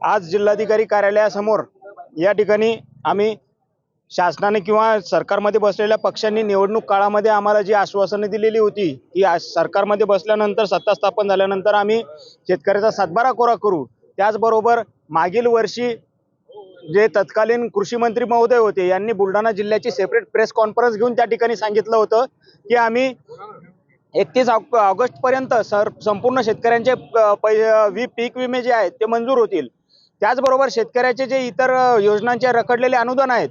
आज जिल्हाधिकारी कार्यालयासमोर या ठिकाणी आम्ही शासनाने किंवा सरकारमध्ये बसलेल्या पक्षांनी निवडणूक काळामध्ये आम्हाला जी आश्वासने दिलेली होती की सरकारमध्ये बसल्यानंतर सत्ता स्थापन झाल्यानंतर आम्ही शेतकऱ्याचा सातबारा कोरा करू। त्याचबरोबर मागील वर्षी जे तत्कालीन कृषी मंत्री महोदय होते यांनी बुलढाणा जिल्ह्याची सेपरेट प्रेस कॉन्फरन्स घेऊन त्या ठिकाणी सांगितलं होतं की आम्ही 31 ऑगस्ट पर्यंत संपूर्ण शेतकऱ्यांचे पीक विमे जे आहेत ते मंजूर होतील। त्याचबरोबर शेतकऱ्याचे जे इतर योजनांचे रखडलेले अनुदान आहेत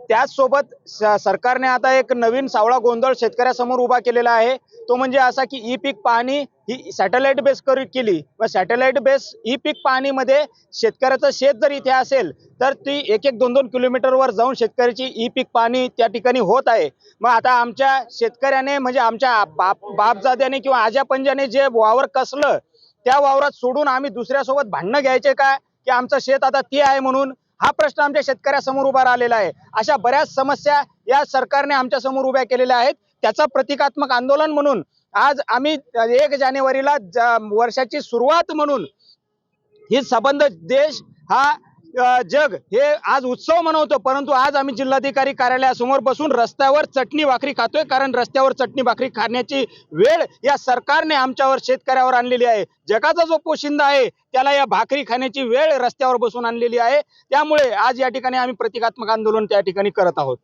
त्याचसोबत सरकारने आता एक नवीन सावळा गोंधळ शेतकऱ्यासमोर उभा केलेला आहे। तो म्हणजे असा की ई पीक पाहणी ही सॅटेलाइट बेस केली व सॅटेलाइट बेस ई पीक पाहणीमध्ये शेतकऱ्याचं शेत जर इथे असेल तर ती 1-2 किलोमीटरवर जाऊन शेतकऱ्याची ई पीक पाहणी त्या ठिकाणी होत आहे। मग आता आमच्या शेतकऱ्याने म्हणजे आमच्या बापजाद्याने किंवा आजा पंजाने जे वावर कसलं त्या वावरात सोडून आम्ही दुसऱ्यासोबत भांडणं घ्यायचे काय की आमचं शेत आता ते आहे म्हणून? हा प्रश्न आमच्या शेतकऱ्यासमोर उभा राहिलेला आहे। अशा बऱ्याच समस्या या सरकारने आमच्या समोर उभ्या केलेल्या आहेत। त्याचा प्रतिकात्मक आंदोलन म्हणून आज आम्ही 1 जानेवारीला वर्षाची सुरुवात म्हणून ही संबंध देश हा जग हे आज उत्सव मनवतो, परंतु आज आम्ही जिल्हाधिकारी कार्यालयासमोर बसून रस्त्यावर चटणी भाकरी खातोय, कारण रस्त्यावर चटणी भाकरी खाण्याची वेळ या सरकारने आमच्यावर शेतकऱ्यावर आणलेली आहे। जगाचा जो पोशिंदा आहे त्याला या भाकरी खाण्याची वेळ रस्त्यावर बसून आणलेली आहे। त्यामुळे आज या ठिकाणी आम्ही प्रतिकात्मक आंदोलन त्या ठिकाणी करत आहोत।